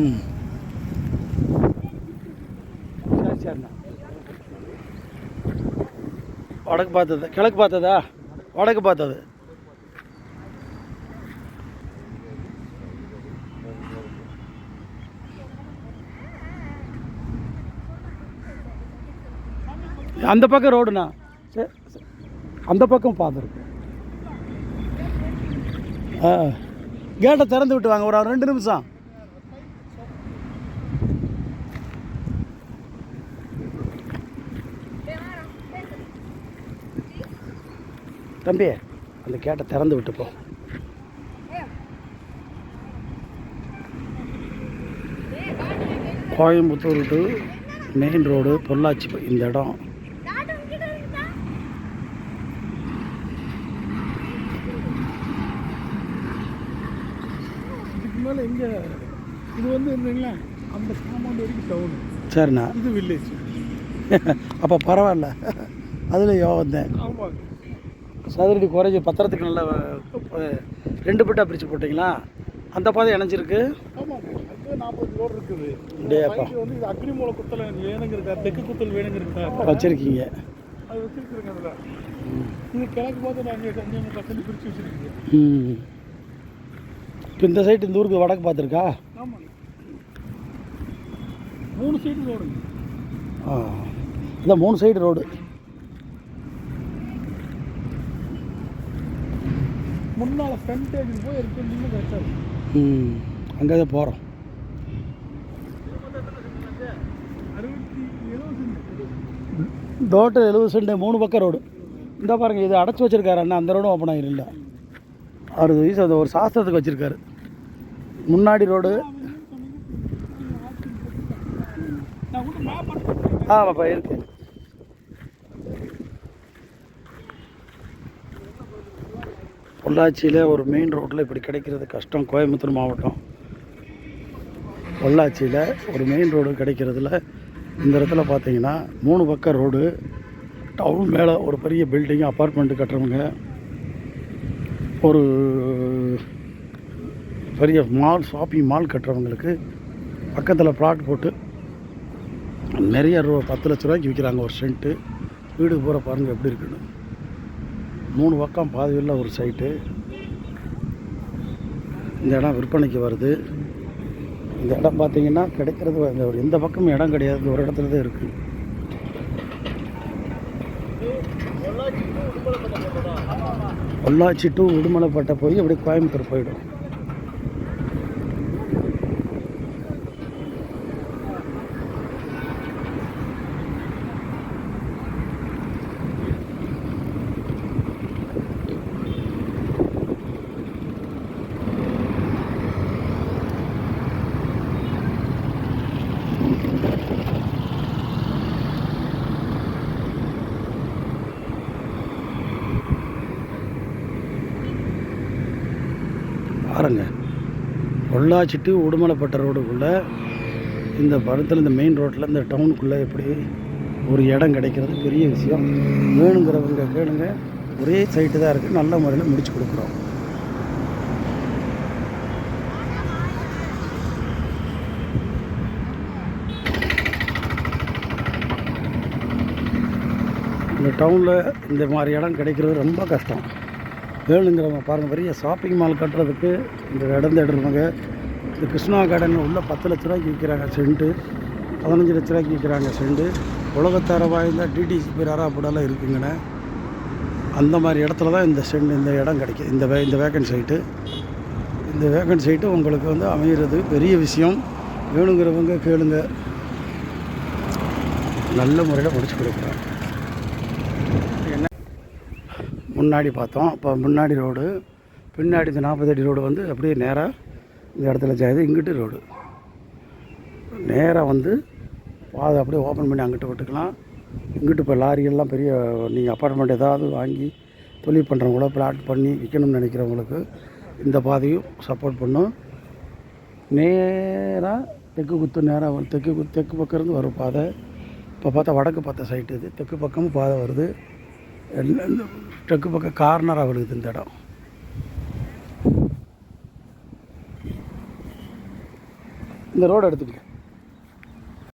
ம் சரி சரிண்ணா. வடக்கு பார்த்தது, கிழக்கு பார்த்ததா? வடக்கு பார்த்தது. அந்த பக்கம் ரோடுண்ணா. சரி, அந்த பக்கம் பார்த்துருக்கு. கேட்டை திறந்து விட்டு வாங்க, ஒரு 2 நிமிஷம். தம்பி, அந்த கேட்டை திறந்து விட்டுப்போ. Coimbatore to main road Pollachi இந்த இடம். இதுக்கு மேலே இங்கே இது வந்து இருந்தீங்களா அந்த காம்பவுண்ட் வரைக்கும் டவுனு. சரிண்ணா. இது வில்லேஜ். அப்போ பரவாயில்ல, அதில் யோகந்தேன். ஆமாங்க. சதுரடி குறைஞ்சி பத்திரத்துக்கு நல்லா 2 பிட்டாக பிரித்து போட்டிங்களா? அந்த பாதை இணைஞ்சிருக்கு. ஆமாங்க, அது 40 ரோடு இருக்குது. டேப்பா வந்து இது அக்னிமூல குத்தல் வேணுங்கிறதா, தெற்கு குத்தல் வேணுங்கிறதா வச்சுருக்கீங்க. அது வச்சுருக்குறேங்க. அதில் இது கிழக்கு பார்த்து நாங்கள் கொஞ்சம் பசங்க பிரித்து வச்சுருக்கீங்க. இப்போ இந்த சைடு இந்த ஊருக்கு வடக்கு பார்த்துருக்கா? ஆமாங்க, 3 சைடு ரோடுங்க. இல்லை 3 சைடு ரோடு. முன்னால் ஃப்ரண்டேஜ் போய் இருக்கு, நீங்கள் கரெக்டாக. அங்கே தான் போகிறோம். 70 தோட்டம் 70 சென்ட், 3 பக்கம் ரோடு. இந்த பாருங்கள், இது அடைச்சி வச்சுருக்காரு அண்ணா. அந்த ரோடும் ஓப்பன் ஆகிருந்தா 60 வயசு அது ஒரு சாஸ்திரத்துக்கு வச்சுருக்காரு. முன்னாடி ரோடு. ஆமாப்பா இருக்கு. பொள்ளாச்சியில் ஒரு மெயின் ரோட்டில் இப்படி கிடைக்கிறது கஷ்டம். கோயம்புத்தூர் மாவட்டம் பொள்ளாச்சியில் ஒரு மெயின் ரோடு கிடைக்கிறதுல இந்த இடத்துல பார்த்தீங்கன்னா 3 பக்கம் ரோடு. டவுன் மேலே ஒரு பெரிய பில்டிங், அப்பார்ட்மெண்ட்டு கட்டுறவங்க, ஒரு பெரிய மால், ஷாப்பிங் மால் கட்டுறவங்களுக்கு பக்கத்தில் ப்ளாட் போட்டு நிறைய 10 லட்ச ரூபாய்க்கு விற்கிறாங்க ஒரு சென்ட்டு. வீடு போகிற பாருங்கள் எப்படி இருக்குன்னு. 3 பக்கம் பாதியில் ஒரு சைட்டு. இந்த இடம் விற்பனைக்கு வருது. இந்த இடம் பார்த்திங்கன்னா கிடைக்கிறது எந்த பக்கமும் இடம் கிடையாது, ஒரு இடத்துல தான் இருக்குது. பொள்ளாச்சி டு உடுமலைப்பேட்டை போய் அப்படியே கோயம்புத்தூர் போயிடும். பாருங்க, பொள்ளாச்சி டு உடுமலைப்பேட்டை ரோடுக்குள்ளே இந்த படத்தில் இந்த மெயின் ரோட்டில் இந்த டவுனுக்குள்ளே எப்படி ஒரு இடம் கிடைக்கிறது பெரிய விஷயம். வேணுங்கிறவங்க கேளுங்க. ஒரே சைட்டு தான் இருக்குது, நல்ல முறையில் முடிச்சு கொடுக்குறோம். இந்த டவுனில் இந்த மாதிரி இடம் கிடைக்கிறது ரொம்ப கஷ்டம். வேணுங்கிறவங்க பாருங்கள், பெரிய ஷாப்பிங் மால் கட்டுறதுக்கு இந்த இடம் தேடுறவங்க. இந்த கிருஷ்ணா கார்டன் உள்ள 10 லட்ச ரூபாய்க்கு விற்கிறாங்க சென்ட்டு, 15 லட்ச ரூபாய்க்கு விற்கிறாங்க சென்ட்டு. உலகத்தர வாய்ந்த டிடிசிபி ராராப்பூடெல்லாம் இருக்குங்கண்ணே. அந்த மாதிரி இடத்துல தான் இந்த இடம் கிடைக்கும். இந்த வேக்கன்ட் சைட்டு. இந்த வேக்கன்ட் சைட்டு உங்களுக்கு வந்து அமைகிறது பெரிய விஷயம். வேணுங்கிறவங்க கேளுங்க, நல்ல முறையில் முடிச்சு கொடுக்குறோம். முன்னாடி பார்த்தோம், இப்போ முன்னாடி ரோடு, பின்னாடி இந்த 40 அடி ரோடு வந்து அப்படியே நேராக இந்த இடத்துல ஜாயுது. இங்கிட்டு ரோடு நேராக வந்து பாதை அப்படியே ஓப்பன் பண்ணி அங்கிட்டு விட்டுக்கலாம். இங்கிட்டு இப்போ லாரியெல்லாம் பெரிய நீங்கள் அப்பார்ட்மெண்ட் ஏதாவது வாங்கி தொழில் பண்ணுறவங்கள பிளாட் பண்ணி விற்கணும்னு நினைக்கிறவங்களுக்கு இந்த பாதையும் சப்போர்ட் பண்ணும். நேராக தெற்கு குத்து, நேராக தெற்கு பக்கம் இருந்து வரும் பாதை. இப்போ பார்த்தா வடக்கு பார்த்த சைட்டு இது. தெற்கு பக்கமும் பாதை வருது. தெற்கு பக்கம் கார்னராக விழுகுது இந்த இடம். இந்த ரோடு எடுத்துக்கங்க.